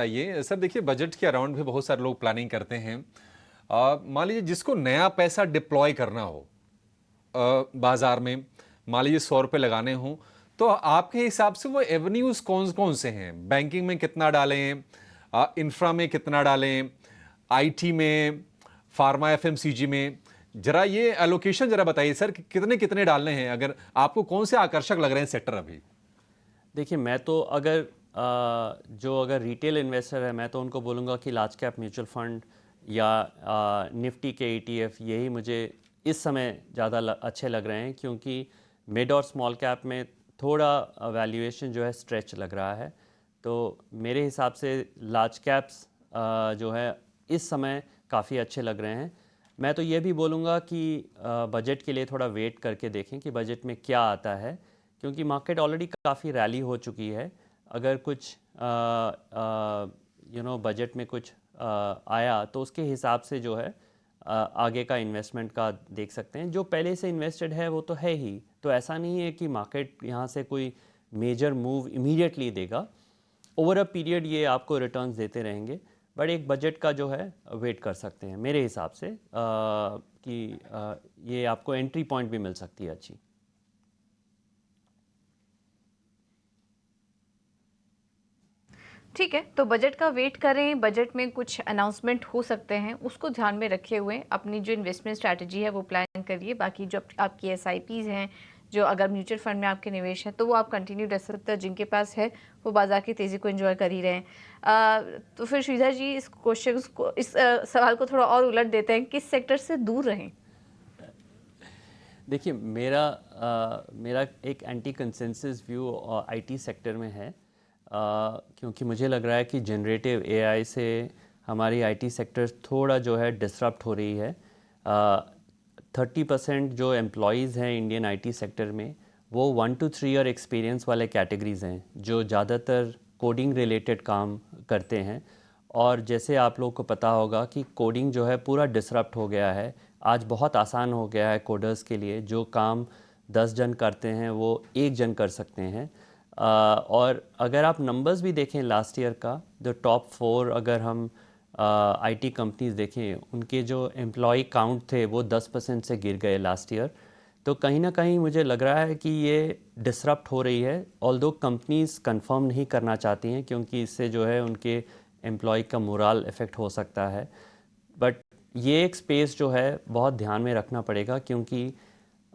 ये सर देखिए, बजट के अराउंड भी बहुत सारे लोग प्लानिंग करते हैं। मान लीजिए जिसको नया पैसा डिप्लॉय करना हो बाजार में, मान लीजिए 100 रुपये लगाने हों, तो आपके हिसाब से वो एवेन्यूज कौन कौन से हैं? बैंकिंग में कितना डालें, इंफ्रा में कितना डालें, आईटी में, फार्मा एफएमसीजी में? जरा ये एलोकेशन जरा बताइए सर कि कितने कितने डालने हैं, अगर आपको कौन से आकर्षक लग रहे हैं सेक्टर अभी? देखिए, मैं तो अगर रिटेल इन्वेस्टर है, मैं तो उनको बोलूँगा कि लार्ज कैप म्यूचुअल फंड या निफ्टी के ETF यही मुझे इस समय ज़्यादा अच्छे लग रहे हैं, क्योंकि मिड और स्मॉल कैप में थोड़ा वैल्यूएशन जो है स्ट्रेच लग रहा है। तो मेरे हिसाब से लार्ज कैप्स जो है इस समय काफ़ी अच्छे लग रहे हैं। मैं तो ये भी बोलूँगा कि बजट के लिए थोड़ा वेट करके देखें कि बजट में क्या आता है, क्योंकि मार्केट ऑलरेडी काफ़ी रैली हो चुकी है। अगर कुछ बजट में कुछ आया तो उसके हिसाब से जो है आगे का इन्वेस्टमेंट का देख सकते हैं। जो पहले से इन्वेस्टेड है वो तो है ही, तो ऐसा नहीं है कि मार्केट यहाँ से कोई मेजर मूव इमीडिएटली देगा। ओवर अ पीरियड ये आपको रिटर्न्स देते रहेंगे, बट एक बजट का जो है वेट कर सकते हैं मेरे हिसाब से कि ये आपको एंट्री पॉइंट भी मिल सकती है अच्छी। ठीक है, तो बजट का वेट करें। बजट में कुछ अनाउंसमेंट हो सकते हैं, उसको ध्यान में रखे हुए अपनी जो इन्वेस्टमेंट स्ट्रैटेजी है वो प्लान करिए। बाकी जो आपकी SIPs हैं, जो अगर म्यूचुअल फंड में आपके निवेश है तो वो आप कंटिन्यू रख सकते हैं। जिनके पास है वो बाजार की तेज़ी को एंजॉय कर ही रहे हैं। तो फिर श्रीधर जी, इस क्वेश्चन को, इस सवाल को थोड़ा और उलट देते हैं, किस सेक्टर से दूर रहें? देखिए, मेरा एक anti consensus view IT sector में है, क्योंकि मुझे लग रहा है कि जनरेटिव AI से हमारी IT सेक्टर थोड़ा जो है डिसरप्ट हो रही है। 30% जो एम्प्लॉयज़ हैं इंडियन IT सेक्टर में, वो 1 to 3 ईयर एक्सपीरियंस वाले कैटेगरीज़ हैं, जो ज़्यादातर कोडिंग रिलेटेड काम करते हैं। और जैसे आप लोग को पता होगा कि कोडिंग जो है पूरा डिसरप्ट हो गया है। आज बहुत आसान हो गया है कोडर्स के लिए, जो काम 10 जन करते हैं वो 1 जन कर सकते हैं। और अगर आप नंबर्स भी देखें लास्ट ईयर का, जो टॉप 4 अगर हम IT कंपनीज देखें, उनके जो एम्प्लॉय काउंट थे वो 10% से गिर गए लास्ट ईयर। तो कहीं ना कहीं मुझे लग रहा है कि ये डिसरप्ट हो रही है, ऑल्दो कंपनीज कंफर्म नहीं करना चाहती हैं, क्योंकि इससे जो है उनके एम्प्लॉय का मोरल इफ़ेक्ट हो सकता है। बट ये एक स्पेस जो है बहुत ध्यान में रखना पड़ेगा, क्योंकि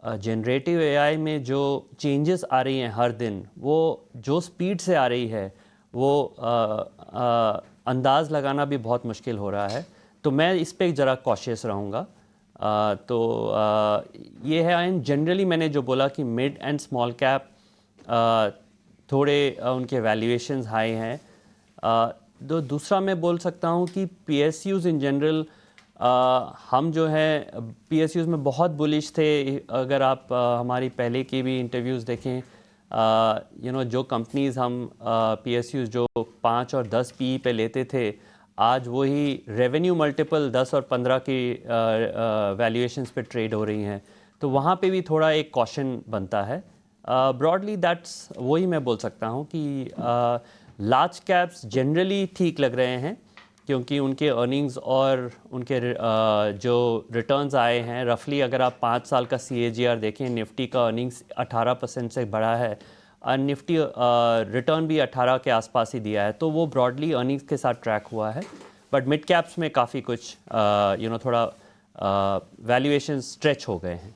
जनरेटिव AI में जो चेंजेस आ रही हैं हर दिन, वो जो स्पीड से आ रही है वो अंदाज़ लगाना भी बहुत मुश्किल हो रहा है। तो मैं इस पे ज़रा कॉशियस रहूँगा। ये है। एंड जनरली मैंने जो बोला कि मिड एंड स्मॉल कैप थोड़े उनके वैल्यूएशंस हाई हैं। तो दूसरा मैं बोल सकता हूँ कि PSUs इन जनरल, हम जो है PSUs में बहुत बुलिश थे। अगर आप हमारी पहले की भी इंटरव्यूज़ देखें, जो कंपनीज़ हम PSUs जो 5 और 10 PE पे लेते थे, आज वही रेवेन्यू मल्टीपल 10 और 15 की वैल्यूएशंस पे ट्रेड हो रही हैं। तो वहाँ पे भी थोड़ा एक कॉशन बनता है। ब्रॉडली दैट्स वही मैं बोल सकता हूँ कि लार्ज कैप्स जनरली ठीक लग रहे हैं, क्योंकि उनके अर्निंग्स और उनके जो रिटर्न्स आए हैं, रफली अगर आप 5 साल का CAGR देखें, निफ्टी का अर्निंग्स 18% से बढ़ा है और निफ्टी रिटर्न भी 18 के आसपास ही दिया है। तो वो ब्रॉडली अर्निंग्स के साथ ट्रैक हुआ है। बट मिड कैप्स में काफ़ी कुछ थोड़ा वैल्यूएशन स्ट्रेच हो गए हैं।